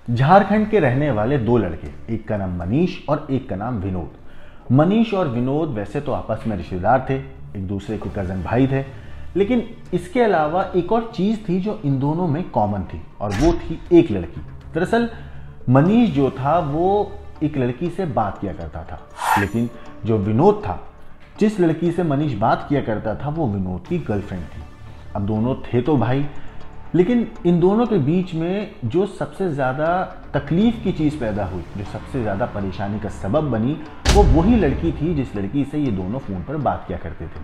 झारखंड के रहने वाले दो लड़के, एक का नाम मनीष और एक का नाम विनोद। मनीष और विनोद वैसे तो आपस में रिश्तेदार थे, एक दूसरे के कजन भाई थे, लेकिन इसके अलावा एक और चीज थी जो इन दोनों में कॉमन थी, और वो थी एक लड़की। दरअसल मनीष जो था वो एक लड़की से बात किया करता था, लेकिन जो विनोद था, जिस लड़की से मनीष बात किया करता था, वो विनोद की गर्लफ्रेंड थी। अब दोनों थे तो भाई, लेकिन इन दोनों के बीच में जो सबसे ज़्यादा तकलीफ की चीज़ पैदा हुई, जो सबसे ज़्यादा परेशानी का सबब बनी, वो वही लड़की थी जिस लड़की से ये दोनों फ़ोन पर बात किया करते थे।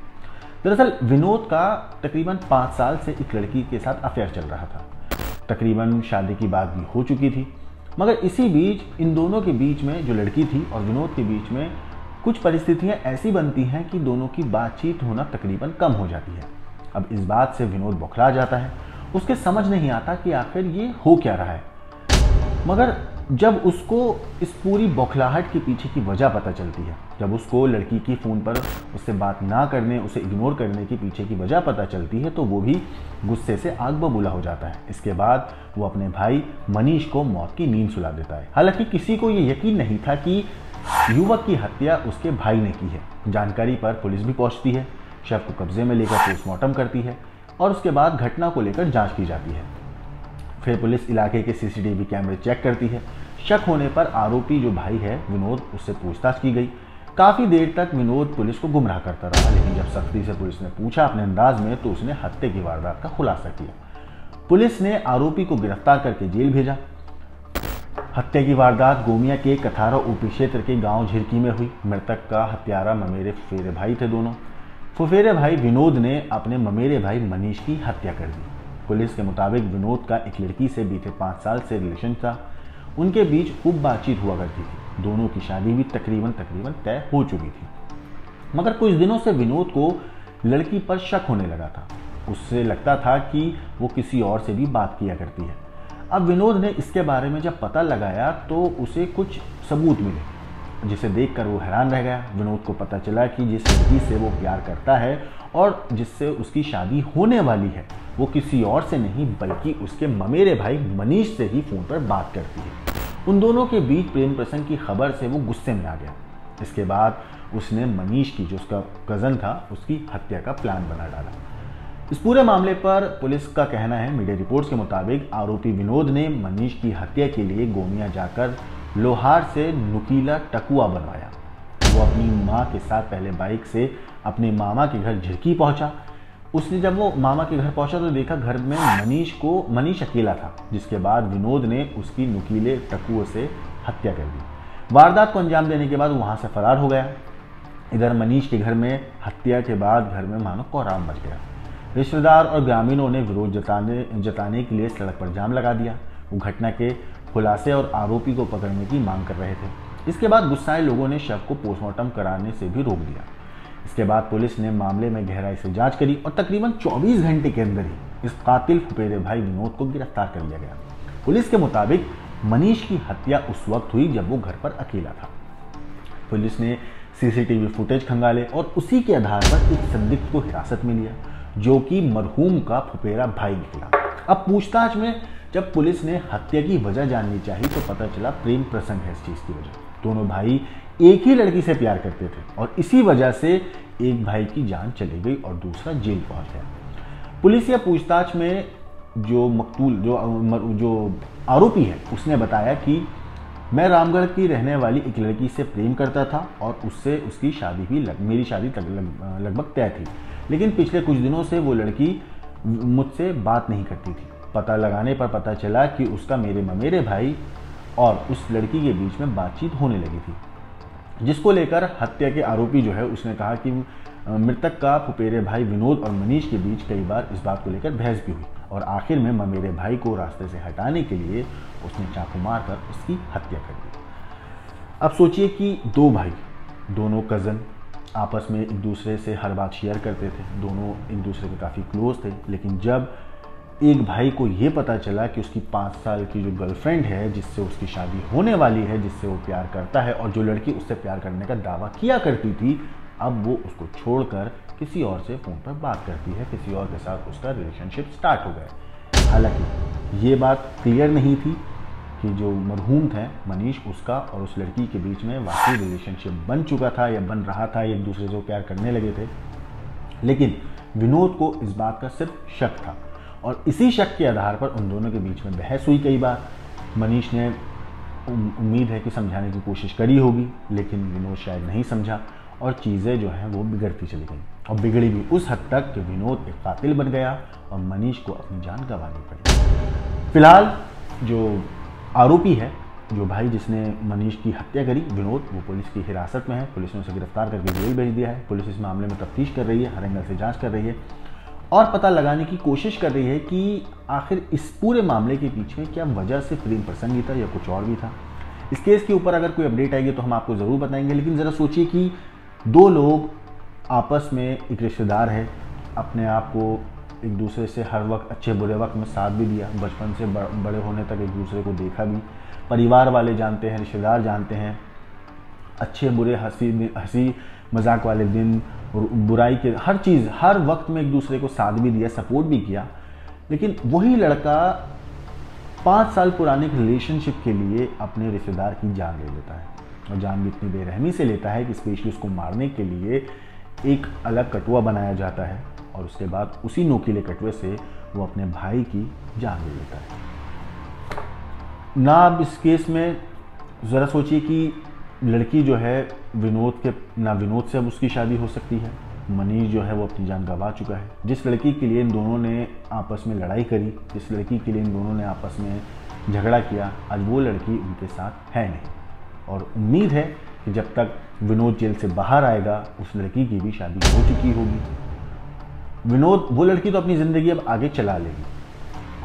दरअसल विनोद का तकरीबन 5 साल से एक लड़की के साथ अफेयर चल रहा था। तकरीबन शादी की बात भी हो चुकी थी, मगर इसी बीच इन दोनों के बीच में, जो लड़की थी और विनोद के बीच में, कुछ परिस्थितियाँ ऐसी बनती हैं कि दोनों की बातचीत होना तकरीबन कम हो जाती है। अब इस बात से विनोद बौखला जाता है, उसके समझ नहीं आता कि आखिर ये हो क्या रहा है। मगर जब उसको इस पूरी बौखलाहट के पीछे की वजह पता चलती है, जब उसको लड़की की फ़ोन पर उससे बात ना करने, उसे इग्नोर करने के पीछे की वजह पता चलती है, तो वो भी गुस्से से आग बबूला हो जाता है। इसके बाद वो अपने भाई मनीष को मौत की नींद सुला देता है। हालांकि किसी को ये यकीन नहीं था कि युवक की हत्या उसके भाई ने की है। जानकारी पर पुलिस भी पहुंचती है, शव को कब्जे में लेकर पोस्टमार्टम करती है और उसके बाद घटना को लेकर जांच की जाती है। फिर पुलिस इलाके के सीसीटीवी कैमरे चेक करती है। शक होने पर आरोपी जो भाई है विनोद, उससे पूछताछ की गई। काफ़ी देर तक विनोद पुलिस को गुमराह करता रहा, लेकिन जब सख्ती से पुलिस ने पूछा अपने अंदाज में, तो उसने हत्या की वारदात का खुलासा किया। पुलिस ने आरोपी को गिरफ्तार करके जेल भेजा। हत्या की वारदात गोमिया के कथारा ओपी क्षेत्र के गांव झिरकी में हुई। मृतक का हत्यारा ममेरे फुफेरे भाई थे। दोनों फुफेरे भाई विनोद ने अपने ममेरे भाई मनीष की हत्या कर दी। पुलिस के मुताबिक विनोद का एक लड़की से बीते 5 साल से रिलेशन था। उनके बीच खूब बातचीत हुआ करती थी। दोनों की शादी भी तकरीबन तय हो चुकी थी। मगर कुछ दिनों से विनोद को लड़की पर शक होने लगा था। उससे लगता था कि वो किसी और से भी बात किया करती है। अब विनोद ने इसके बारे में जब पता लगाया तो उसे कुछ सबूत मिले, जिसे देखकर वो हैरान रह गया। विनोद को पता चला कि जिस लड़की से वो प्यार करता है और जिससे उसकी शादी होने वाली है, वो किसी और से नहीं बल्कि उसके ममेरे भाई मनीष से ही फ़ोन पर बात करती है। उन दोनों के बीच प्रेम प्रसंग की खबर से वो गुस्से में आ गया। इसके बाद उसने मनीष की, जो उसका कज़न था, उसकी हत्या का प्लान बना डाला। इस पूरे मामले पर पुलिस का कहना है, मीडिया रिपोर्ट्स के मुताबिक आरोपी विनोद ने मनीष की हत्या के लिए गोमिया जाकर लोहार से नुकीला टकुआ बनवाया। वो अपनी मां के साथ पहले बाइक से अपने मामा के घर झिरकी पहुंचा। उसने जब वो मामा के घर पहुंचा तो देखा घर में मनीष अकेला था, जिसके बाद विनोद ने उसकी नुकीले टकुए से हत्या कर दी। वारदात को अंजाम देने के बाद वहां से फरार हो गया। इधर मनीष के घर में हत्या के बाद घर में मानो कोहराम मच गया। रिश्तेदार और ग्रामीणों ने विरोध जताने के लिए सड़क पर जाम लगा दिया। वो घटना के खुलासे और आरोपी को पकड़ने की मांग कर रहे थे। इसके बाद गुस्साए लोगों ने शव को पोस्टमार्टम कराने से भी रोक दिया। इसके बाद पुलिस ने मामले में गहराई से जांच करी और तकरीबन 24 घंटे के अंदर ही इस कातिल फुफेरे भाई विनोद को गिरफ्तार कर लिया गया। पुलिस के मुताबिक मनीष की हत्या उस वक्त हुई जब वो घर पर अकेला था। पुलिस ने सीसीटीवी फुटेज खंगाले और उसी के आधार पर एक संदिग्ध को हिरासत में लिया, जो कि मरहूम का फुफेरा भाई निकला। अब पूछताछ में जब पुलिस ने हत्या की वजह जाननी चाहिए तो पता चला प्रेम प्रसंग है इस चीज़ की वजह। दोनों भाई एक ही लड़की से प्यार करते थे और इसी वजह से एक भाई की जान चली गई और दूसरा जेल पहुंच गया। पुलिस या पूछताछ में जो मकतूल जो आरोपी है, उसने बताया कि मैं रामगढ़ की रहने वाली एक लड़की से प्रेम करता था और उससे उसकी शादी भी मेरी शादी लगभग तय थी, लेकिन पिछले कुछ दिनों से वो लड़की मुझसे बात नहीं करती थी। पता लगाने पर पता चला कि उसका मेरे ममेरे भाई और उस लड़की के बीच में बातचीत होने लगी थी, जिसको लेकर हत्या के आरोपी जो है उसने कहा कि मृतक का फुफेरे भाई विनोद और मनीष के बीच कई बार इस बात को लेकर बहस भी हुई और आखिर में ममेरे भाई को रास्ते से हटाने के लिए उसने चाकू मारकर उसकी हत्या कर दी। अब सोचिए कि दो भाई, दोनों कज़न, आपस में एक दूसरे से हर बात शेयर करते थे, दोनों एक दूसरे के काफ़ी क्लोज थे, लेकिन जब एक भाई को ये पता चला कि उसकी 5 साल की जो गर्लफ्रेंड है, जिससे उसकी शादी होने वाली है, जिससे वो प्यार करता है और जो लड़की उससे प्यार करने का दावा किया करती थी, अब वो उसको छोड़कर किसी और से फ़ोन पर बात करती है, किसी और के साथ उसका रिलेशनशिप स्टार्ट हो गया। हालांकि ये बात क्लियर नहीं थी कि जो मरहूम थे मनीष, उसका और उस लड़की के बीच में वाकई रिलेशनशिप बन चुका था या बन रहा था, एक दूसरे से प्यार करने लगे थे। लेकिन विनोद को इस बात का सिर्फ शक था और इसी शक के आधार पर उन दोनों के बीच में बहस हुई कई बार। मनीष ने उम्मीद है कि समझाने की कोशिश करी होगी, लेकिन विनोद शायद नहीं समझा और चीज़ें जो हैं वो बिगड़ती चली गई और बिगड़ी भी उस हद तक कि विनोद एक कातिल बन गया और मनीष को अपनी जान गंवानी पड़ी। फिलहाल जो आरोपी है, जो भाई जिसने मनीष की हत्या करी, विनोद, वो पुलिस की हिरासत में है। पुलिस ने उसे गिरफ्तार करके जेल भेज दिया है। पुलिस इस मामले में तफ्तीश कर रही है, हर एंगल से जांच कर रही है और पता लगाने की कोशिश कर रही है कि आखिर इस पूरे मामले के पीछे क्या वजह से प्रेम प्रसंग ही था या कुछ और भी था। इस केस के ऊपर अगर कोई अपडेट आएगी तो हम आपको ज़रूर बताएंगे। लेकिन ज़रा सोचिए कि दो लोग आपस में, एक रिश्तेदार है, अपने आप को एक दूसरे से हर वक्त अच्छे बुरे वक्त में साथ भी दिया, बचपन से बड़े होने तक एक दूसरे को देखा भी, परिवार वाले जानते हैं, रिश्तेदार जानते हैं, अच्छे बुरे हंसी मजाक वाले दिन और बुराई के हर चीज़, हर वक्त में एक दूसरे को साथ भी दिया, सपोर्ट भी किया। लेकिन वही लड़का 5 साल पुराने एक रिलेशनशिप के लिए अपने रिश्तेदार की जान ले लेता है और जान भी इतनी बेरहमी से लेता है कि स्पेशली उसको मारने के लिए एक अलग कटुआ बनाया जाता है और उसके बाद उसी नोकीले कटुए से वो अपने भाई की जान ले लेता है। ना अब इस केस में ज़रा सोचिए कि लड़की जो है विनोद से अब उसकी शादी हो सकती है। मनीष जो है वो अपनी जान गंवा चुका है। जिस लड़की के लिए इन दोनों ने आपस में लड़ाई करी, जिस लड़की के लिए इन दोनों ने आपस में झगड़ा किया, आज वो लड़की उनके साथ है नहीं और उम्मीद है कि जब तक विनोद जेल से बाहर आएगा उस लड़की की भी शादी हो चुकी होगी। वो लड़की तो अपनी ज़िंदगी अब आगे चला लेगी,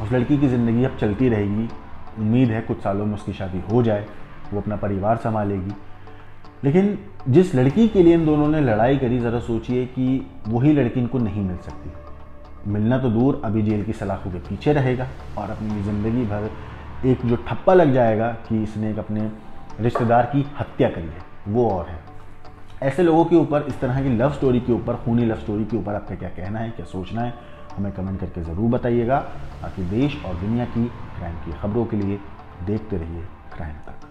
उस लड़की की ज़िंदगी अब चलती रहेगी। उम्मीद है कुछ सालों में उसकी शादी हो जाए, वो अपना परिवार संभालेगी। लेकिन जिस लड़की के लिए इन दोनों ने लड़ाई करी, ज़रा सोचिए कि वही लड़की इनको नहीं मिल सकती। मिलना तो दूर, अभी जेल की सलाखों के पीछे रहेगा और अपनी ज़िंदगी भर एक जो ठप्पा लग जाएगा कि इसने एक अपने रिश्तेदार की हत्या करी है, वो और है। ऐसे लोगों के ऊपर, इस तरह की लव स्टोरी के ऊपर, खूनी लव स्टोरी के ऊपर आपका क्या कहना है, क्या सोचना है, हमें कमेंट करके ज़रूर बताइएगा। ताकि देश और दुनिया की क्राइम की खबरों के लिए देखते रहिए क्राइम तक।